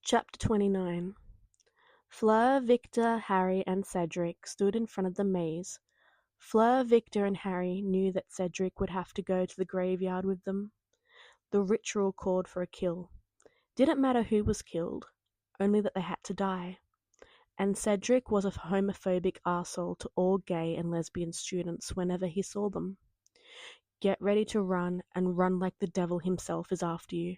Chapter 29. Fleur, Victor, Harry and Cedric stood in front of the maze. Fleur, Victor and Harry knew that Cedric would have to go to the graveyard with them. The ritual called for a kill. Didn't matter who was killed, only that they had to die. And Cedric was a homophobic arsehole to all gay and lesbian students whenever he saw them. Get ready to run, and run like the devil himself is after you.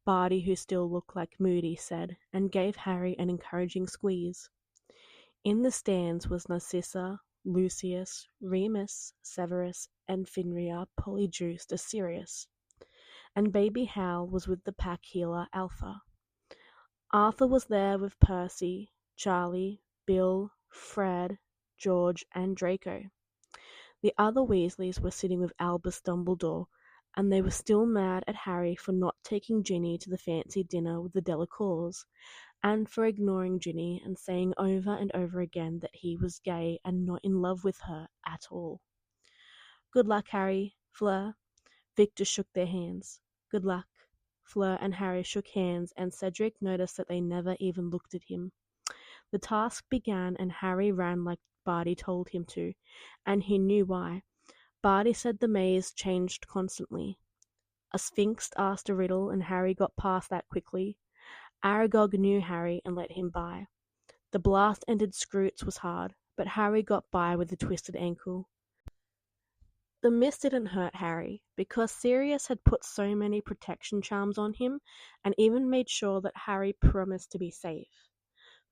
Barty, who still looked like Moody, said, and gave Harry an encouraging squeeze. In the stands was Narcissa, Lucius, Remus, Severus, and Finria polyjuiced as Sirius. And baby Hal was with the pack healer Alpha. Arthur was there with Percy, Charlie, Bill, Fred, George, and Draco. The other Weasleys were sitting with Albus Dumbledore, and they were still mad at Harry for not taking Ginny to the fancy dinner with the Delacours, and for ignoring Ginny and saying over and over again that he was gay and not in love with her at all. Good luck, Harry, Fleur. Victor shook their hands. Good luck. Fleur and Harry shook hands, and Cedric noticed that they never even looked at him. The task began, and Harry ran like Barty told him to, and he knew why. Barty said the maze changed constantly. A sphinx asked a riddle, and Harry got past that quickly. Aragog knew Harry and let him by. The blast-ended Scroots was hard, but Harry got by with a twisted ankle. The mist didn't hurt Harry, because Sirius had put so many protection charms on him, and even made sure that Harry promised to be safe.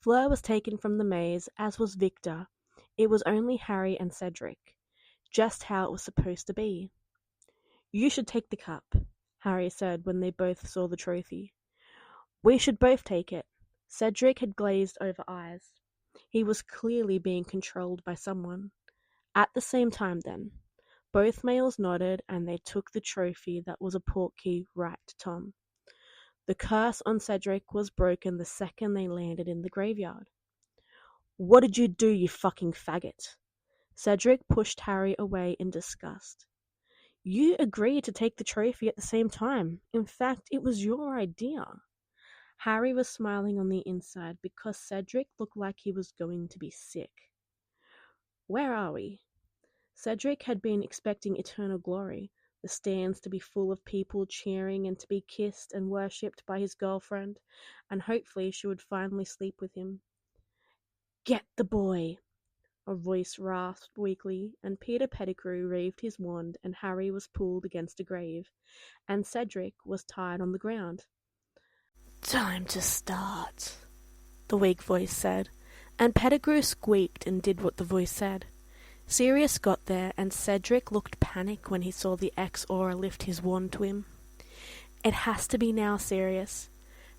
Fleur was taken from the maze, as was Victor. It was only Harry and Cedric. Just how it was supposed to be. You should take the cup, Harry said when they both saw the trophy. We should both take it. Cedric had glazed over eyes. He was clearly being controlled by someone. At the same time then, both males nodded, and they took the trophy that was a portkey right to Tom. The curse on Cedric was broken the second they landed in the graveyard. What did you do, you fucking faggot? Cedric pushed Harry away in disgust. You agreed to take the trophy at the same time. In fact, it was your idea. Harry was smiling on the inside because Cedric looked like he was going to be sick. Where are we? Cedric had been expecting eternal glory, the stands to be full of people cheering and to be kissed and worshipped by his girlfriend, and hopefully she would finally sleep with him. Get the boy! A voice rasped weakly, and Peter Pettigrew waved his wand, and Harry was pulled against a grave, and Cedric was tied on the ground. Time to start, the weak voice said, and Pettigrew squeaked and did what the voice said. Sirius got there, and Cedric looked panicked when he saw the ex-Auror lift his wand to him. It has to be now, Sirius,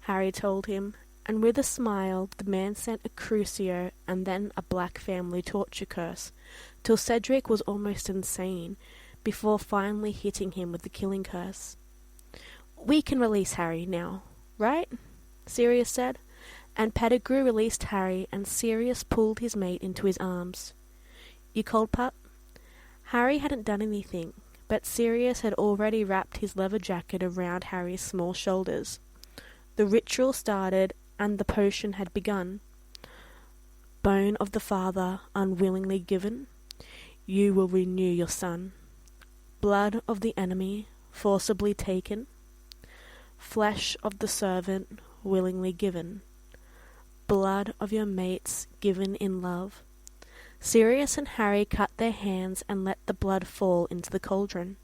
Harry told him, and with a smile the man sent a Crucio and then a black family torture curse, till Cedric was almost insane, before finally hitting him with the killing curse. We can release Harry now, right? Sirius said, and Pettigrew released Harry, and Sirius pulled his mate into his arms. You cold, pup? Harry hadn't done anything, but Sirius had already wrapped his leather jacket around Harry's small shoulders. The ritual started, and the potion had begun. Bone of the father unwillingly given, you will renew your son. Blood of the enemy forcibly taken, flesh of the servant willingly given, blood of your mates given in love. Sirius and Harry cut their hands and let the blood fall into the cauldron.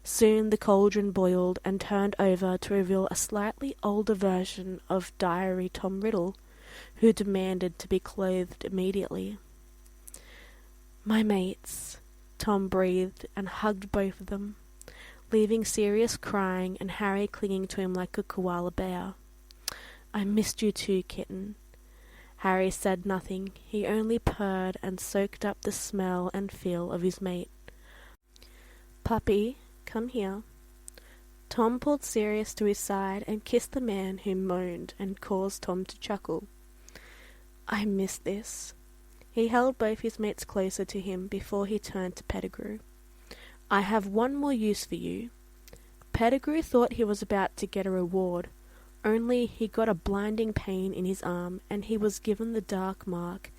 Soon the cauldron boiled and turned over to reveal a slightly older version of Diary Tom Riddle, who demanded to be clothed immediately. My mates, Tom breathed and hugged both of them, leaving Sirius crying and Harry clinging to him like a koala bear. I missed you too, kitten. Harry said nothing. He only purred and soaked up the smell and feel of his mate. Puppy, come here. Tom pulled Sirius to his side and kissed the man who moaned and caused Tom to chuckle. I miss this. He held both his mates closer to him before he turned to Pettigrew. I have one more use for you. Pettigrew thought he was about to get a reward. Only he got a blinding pain in his arm, and he was given the dark mark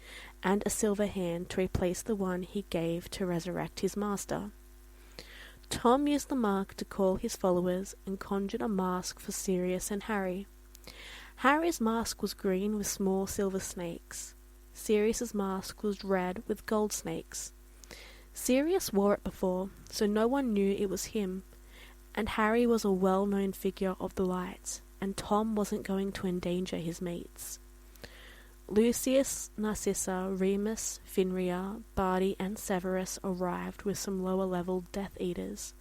and a silver hand to replace the one he gave to resurrect his master. Tom used the mark to call his followers and conjured a mask for Sirius and Harry. Harry's mask was green with small silver snakes. Sirius's mask was red with gold snakes. Sirius wore it before, so no one knew it was him, and Harry was a well-known figure of the light, and Tom wasn't going to endanger his mates. Lucius, Narcissa, Remus, Finria, Barty, and Severus arrived with some lower-level Death Eaters,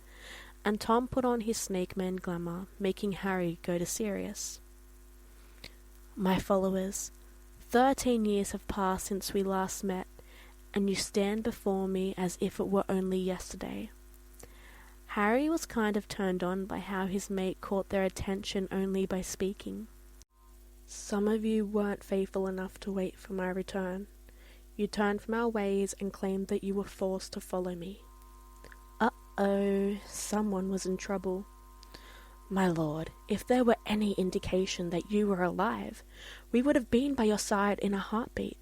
and Tom put on his Snake Man glamour, making Harry go to Sirius. "My followers, 13 years have passed since we last met, and you stand before me as if it were only yesterday." Harry was kind of turned on by how his mate caught their attention only by speaking. "Some of you weren't faithful enough to wait for my return. You turned from our ways and claimed that you were forced to follow me." Uh-oh, someone was in trouble. "My lord, if there were any indication that you were alive, we would have been by your side in a heartbeat,"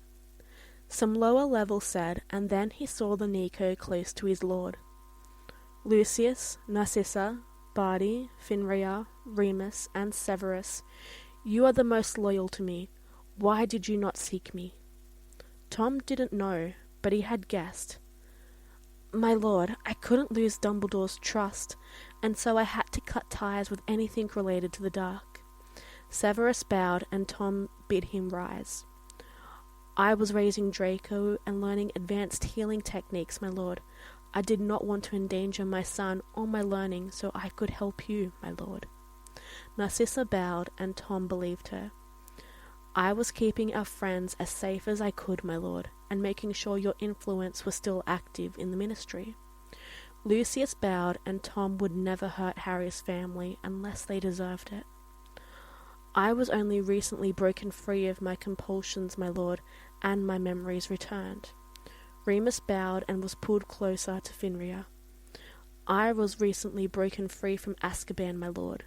some lower level said, and then he saw the Nico close to his lord. "Lucius, Narcissa, Barty, Finria, Remus, and Severus, you are the most loyal to me. Why did you not seek me?" Tom didn't know, but he had guessed. "My lord, I couldn't lose Dumbledore's trust, and so I had to cut ties with anything related to the dark." Severus bowed, and Tom bid him rise. "I was raising Draco and learning advanced healing techniques, my lord. I did not want to endanger my son or my learning, so I could help you, my lord." Narcissa bowed, and Tom believed her. "I was keeping our friends as safe as I could, my lord, and making sure your influence was still active in the ministry." Lucius bowed, and Tom would never hurt Harry's family unless they deserved it. "I was only recently broken free of my compulsions, my lord, and my memories returned." Remus bowed and was pulled closer to Finria. "I was recently broken free from Azkaban, my lord."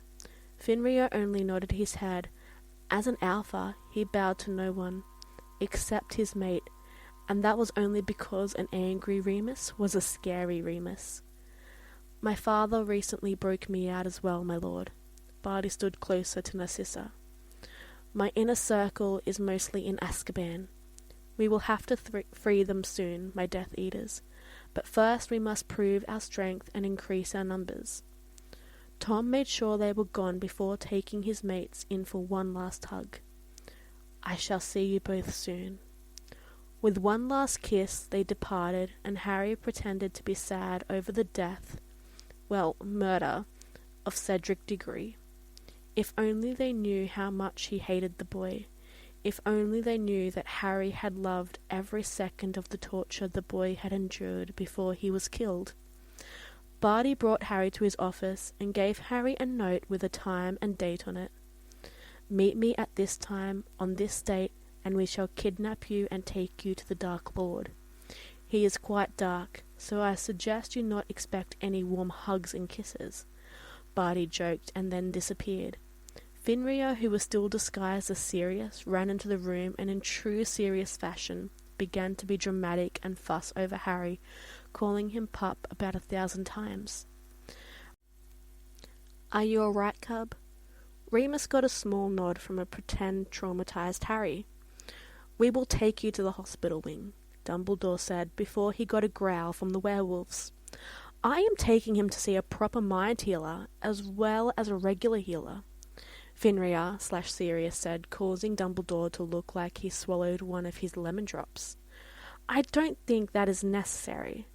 Finria only nodded his head. As an alpha, he bowed to no one, except his mate, and that was only because an angry Remus was a scary Remus. "My father recently broke me out as well, my lord." Barty stood closer to Narcissa. "My inner circle is mostly in Azkaban. We will have to free them soon, my Death Eaters, but first we must prove our strength and increase our numbers." Tom made sure they were gone before taking his mates in for one last hug. "I shall see you both soon." With one last kiss, they departed, and Harry pretended to be sad over the murder, of Cedric Diggory. If only they knew how much he hated the boy. If only they knew that Harry had loved every second of the torture the boy had endured before he was killed. Barty brought Harry to his office and gave Harry a note with a time and date on it. "Meet me at this time, on this date, and we shall kidnap you and take you to the Dark Lord. He is quite dark, so I suggest you not expect any warm hugs and kisses." Barty joked and then disappeared. Finria, who was still disguised as Sirius, ran into the room and in true Sirius fashion began to be dramatic and fuss over Harry, calling him pup about 1,000 times. "Are you all right, cub?" Remus got a small nod from a pretend traumatized Harry. "We will take you to the hospital wing," Dumbledore said before he got a growl from the werewolves. "I am taking him to see a proper mind healer as well as a regular healer," Finria/Sirius said, causing Dumbledore to look like he swallowed one of his lemon drops. "I don't think that is necessary."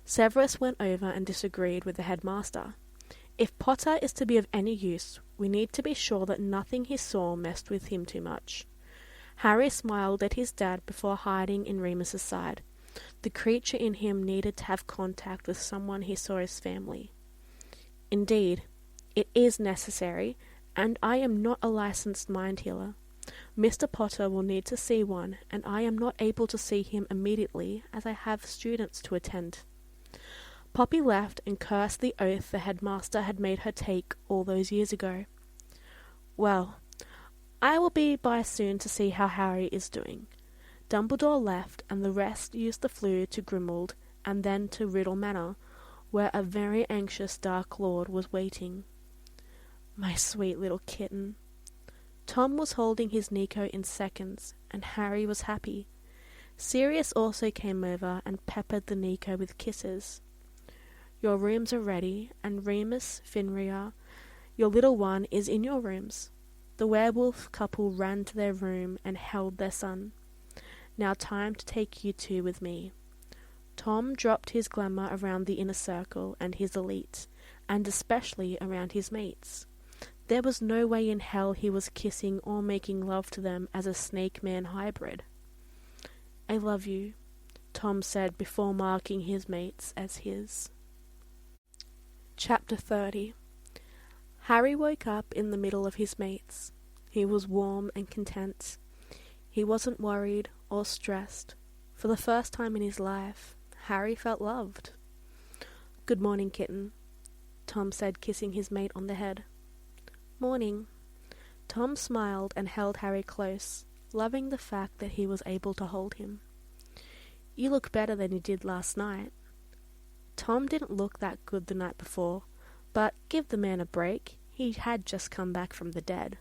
Severus went over and disagreed with the headmaster. "If Potter is to be of any use, we need to be sure that nothing he saw messed with him too much." Harry smiled at his dad before hiding in Remus's side. The creature in him needed to have contact with someone he saw as family. "Indeed, it is necessary, and I am not a licensed mind healer. Mr. Potter will need to see one, and I am not able to see him immediately as I have students to attend." Poppy left and cursed the oath the headmaster had made her take all those years ago. "Well, I will be by soon to see how Harry is doing." Dumbledore left, and the rest used the flue to Grimmauld, and then to Riddle Manor, where a very anxious Dark Lord was waiting. My sweet little kitten. Tom was holding his Nico in seconds, and Harry was happy. Sirius also came over and peppered the Nico with kisses. "Your rooms are ready, and Remus, Finria, your little one, is in your rooms." The werewolf couple ran to their room and held their son. "Now time to take you two with me." Tom dropped his glamour around the inner circle and his elite, and especially around his mates. There was no way in hell he was kissing or making love to them as a snake-man hybrid. "I love you," Tom said before marking his mates as his. Chapter 30. Harry woke up in the middle of his mates. He was warm and content. He wasn't worried or stressed. For the first time in his life, Harry felt loved. "Good morning, kitten," Tom said, kissing his mate on the head. "Morning." Tom smiled and held Harry close, loving the fact that he was able to hold him. "You look better than you did last night." Tom didn't look that good the night before, but give the man a break, he had just come back from the dead.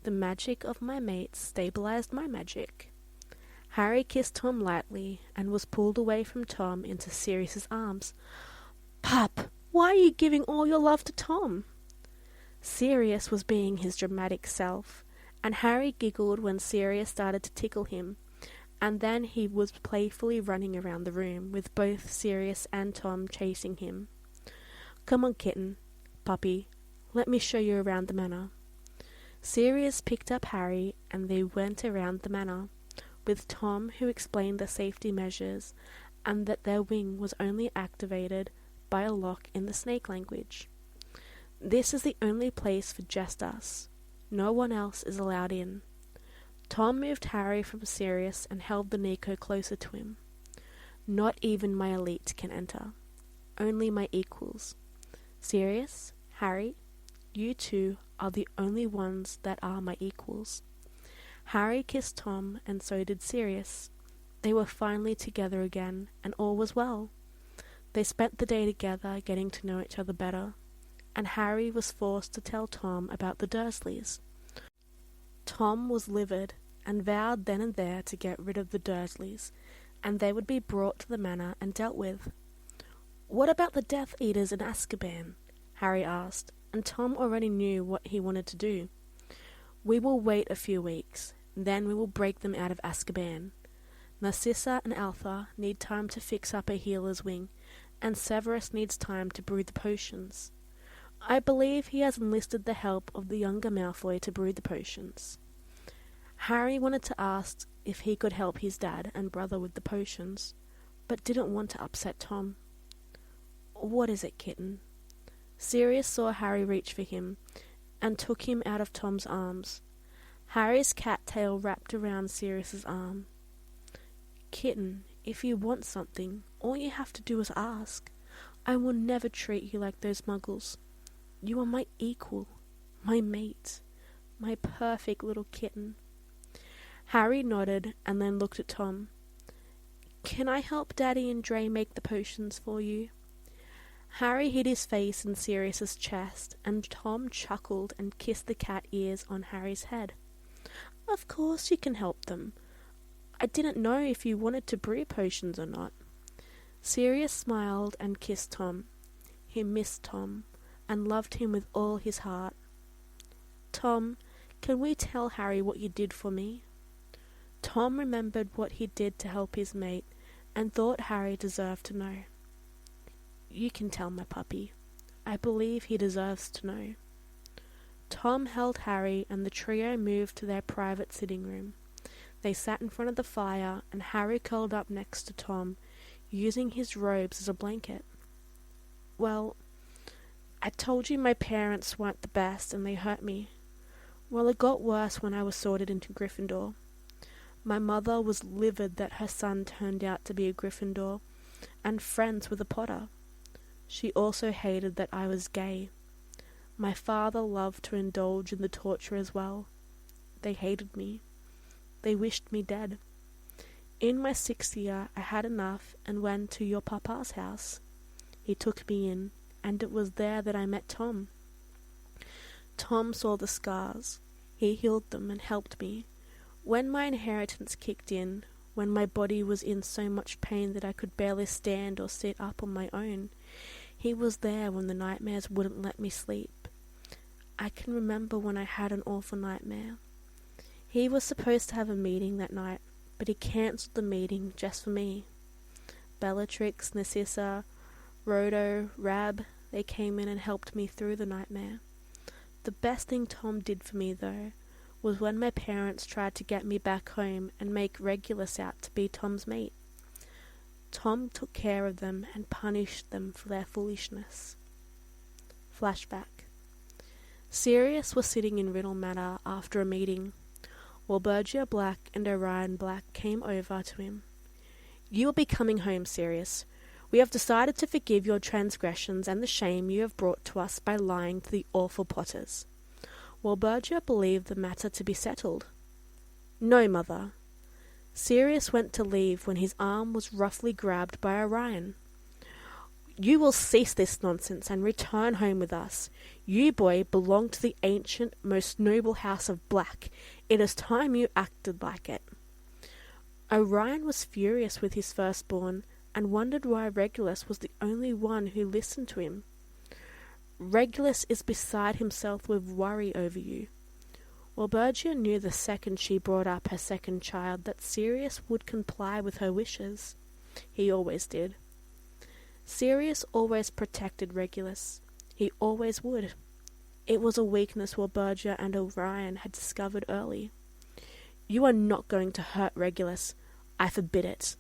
The magic of my mates stabilized my magic. Harry kissed Tom lightly and was pulled away from Tom into Sirius's arms. "Pup, why are you giving all your love to Tom?" Sirius was being his dramatic self, and Harry giggled when Sirius started to tickle him, and then he was playfully running around the room with both Sirius and Tom chasing him. "Come on, kitten, puppy, let me show you around the manor." Sirius picked up Harry and they went around the manor, with Tom, who explained the safety measures and that their wing was only activated by a lock in the snake language. "This is the only place for just us. No one else is allowed in." Tom moved Harry from Sirius and held the Nico closer to him. "Not even my elite can enter. Only my equals. Sirius, Harry, you two are the only ones that are my equals." Harry kissed Tom, and so did Sirius. They were finally together again, and all was well. They spent the day together, getting to know each other better, and Harry was forced to tell Tom about the Dursleys. Tom was livid, and vowed then and there to get rid of the Dursleys, and they would be brought to the manor and dealt with. "What about the Death Eaters in Azkaban?" Harry asked, and Tom already knew what he wanted to do. "We will wait a few weeks, then we will break them out of Azkaban. Narcissa and Altha need time to fix up a healer's wing, and Severus needs time to brew the potions. I believe he has enlisted the help of the younger Malfoy to brew the potions." Harry wanted to ask if he could help his dad and brother with the potions, but didn't want to upset Tom. "What is it, kitten?" Sirius saw Harry reach for him, and took him out of Tom's arms. Harry's cat tail wrapped around Sirius's arm. "Kitten, if you want something, all you have to do is ask. I will never treat you like those muggles. You are my equal, my mate, my perfect little kitten." Harry nodded and then looked at Tom. "Can I help Daddy and Dre make the potions for you?" Harry hid his face in Sirius's chest, and Tom chuckled and kissed the cat ears on Harry's head. "Of course you can help them. I didn't know if you wanted to brew potions or not." Sirius smiled and kissed Tom. He missed Tom, and loved him with all his heart. "Tom, can we tell Harry what you did for me?" Tom remembered what he did to help his mate, and thought Harry deserved to know. "You can tell my puppy. I believe he deserves to know." Tom held Harry, and the trio moved to their private sitting room. They sat in front of the fire, and Harry curled up next to Tom, using his robes as a blanket. "Well, I told you my parents weren't the best, and they hurt me. Well, it got worse when I was sorted into Gryffindor. My mother was livid that her son turned out to be a Gryffindor, and friends with a Potter. She also hated that I was gay. My father loved to indulge in the torture as well. They hated me. They wished me dead. In my 6th year, I had enough and went to your papa's house. He took me in, and it was there that I met Tom. Tom saw the scars. He healed them and helped me. When my inheritance kicked in, when my body was in so much pain that I could barely stand or sit up on my own, he was there when the nightmares wouldn't let me sleep. I can remember when I had an awful nightmare. He was supposed to have a meeting that night, but he cancelled the meeting just for me. Bellatrix, Narcissa, Rhodo, Rab, they came in and helped me through the nightmare. The best thing Tom did for me, though, was when my parents tried to get me back home and make Regulus out to be Tom's mate. Tom took care of them and punished them for their foolishness. Flashback. Sirius was sitting in Riddle Manor after a meeting. Walburgia Black and Orion Black came over to him. "You will be coming home, Sirius. We have decided to forgive your transgressions and the shame you have brought to us by lying to the awful Potters." Walburgia believed the matter to be settled. "No, Mother." Sirius went to leave when his arm was roughly grabbed by Orion. "You will cease this nonsense and return home with us. You, boy, belong to the ancient, most noble house of Black. It is time you acted like it." Orion was furious with his firstborn and wondered why Regulus was the only one who listened to him. "Regulus is beside himself with worry over you." Walburgia knew the second she brought up her second child that Sirius would comply with her wishes. He always did. Sirius always protected Regulus. He always would. It was a weakness Walburgia and Orion had discovered early. "You are not going to hurt Regulus. I forbid it."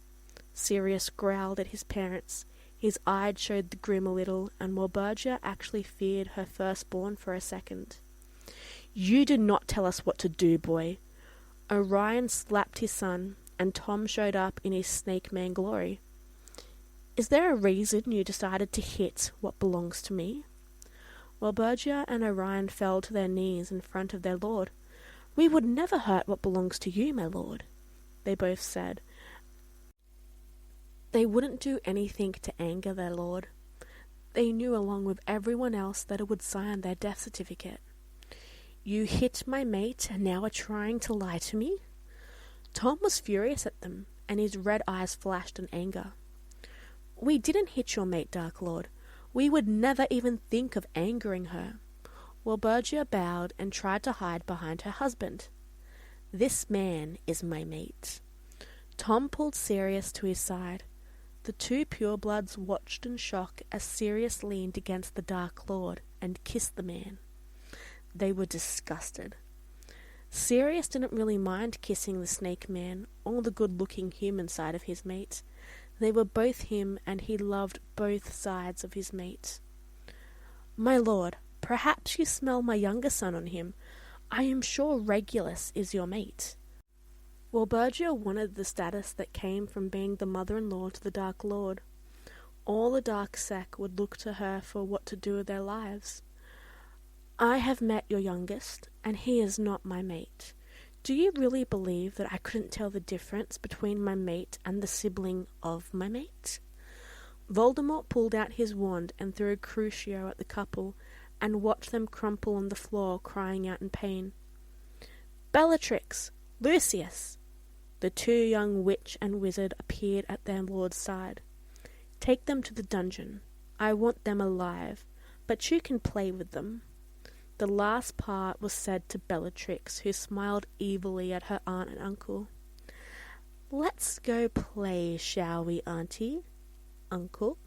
Sirius growled at his parents. His eyes showed the grim a little, and Walburgia actually feared her firstborn for a second. "You do not tell us what to do, boy." Orion slapped his son, and Tom showed up in his Snake Man glory. "Is there a reason you decided to hit what belongs to me?" Walburgia and Orion fell to their knees in front of their lord. "We would never hurt what belongs to you, my lord," they both said. They wouldn't do anything to anger their lord. They knew along with everyone else that it would sign their death certificate. "You hit my mate and now are trying to lie to me?" Tom was furious at them, and his red eyes flashed in anger. "We didn't hit your mate, Dark Lord. We would never even think of angering her." Walburgia bowed and tried to hide behind her husband. "This man is my mate." Tom pulled Sirius to his side. The two purebloods watched in shock as Sirius leaned against the Dark Lord and kissed the man. They were disgusted. Sirius didn't really mind kissing the Snake Man or the good-looking human side of his mate. They were both him, and he loved both sides of his mate. "My lord, perhaps you smell my younger son on him. I am sure Regulus is your mate." Walburgia wanted the status that came from being the mother-in-law to the Dark Lord. All the Dark Sec would look to her for what to do with their lives. "I have met your youngest, and he is not my mate. Do you really believe that I couldn't tell the difference between my mate and the sibling of my mate?" Voldemort pulled out his wand and threw Crucio at the couple, and watched them crumple on the floor, crying out in pain. "Bellatrix! Lucius!" The two young witch and wizard appeared at their lord's side. "Take them to the dungeon. I want them alive, but you can play with them." The last part was said to Bellatrix, who smiled evilly at her aunt and uncle. "Let's go play, shall we, Auntie? Uncle?"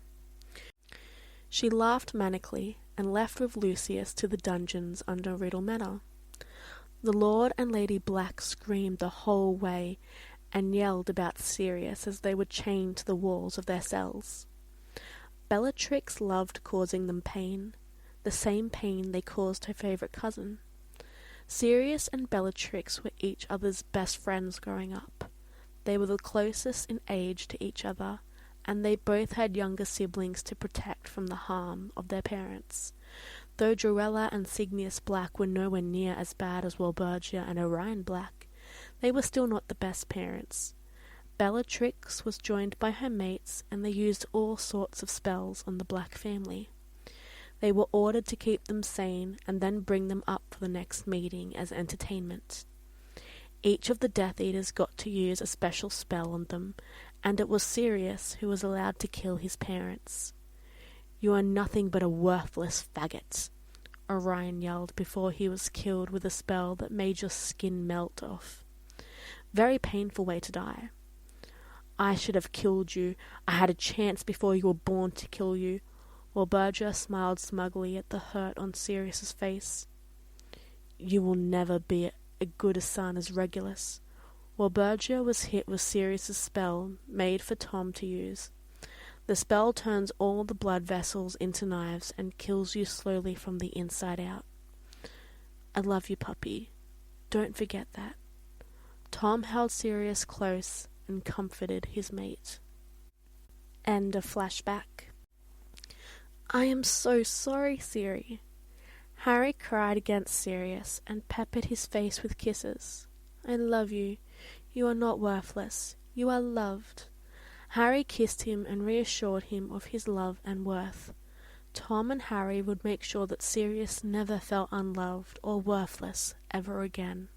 She laughed manically and left with Lucius to the dungeons under Riddle Manor. The Lord and Lady Black screamed the whole way and yelled about Sirius as they were chained to the walls of their cells. Bellatrix loved causing them pain, the same pain they caused her favourite cousin. Sirius and Bellatrix were each other's best friends growing up. They were the closest in age to each other, and they both had younger siblings to protect from the harm of their parents. Though Jorella and Cygnus Black were nowhere near as bad as Walburgia and Orion Black, they were still not the best parents. Bellatrix was joined by her mates, and they used all sorts of spells on the Black family. They were ordered to keep them sane and then bring them up for the next meeting as entertainment. Each of the Death Eaters got to use a special spell on them, and it was Sirius who was allowed to kill his parents. "You are nothing but a worthless faggot," Orion yelled before he was killed with a spell that made your skin melt off. Very painful way to die. "I should have killed you. I had a chance before you were born to kill you." Walburgia smiled smugly at the hurt on Sirius's face. "You will never be a good a son as Regulus." Walburgia was hit with Sirius's spell, made for Tom to use. The spell turns all the blood vessels into knives and kills you slowly from the inside out. "I love you, puppy. Don't forget that." Tom held Sirius close and comforted his mate. End of flashback. "I am so sorry, Siri." Harry cried against Sirius and peppered his face with kisses. "I love you. You are not worthless. You are loved." Harry kissed him and reassured him of his love and worth. Tom and Harry would make sure that Sirius never felt unloved or worthless ever again.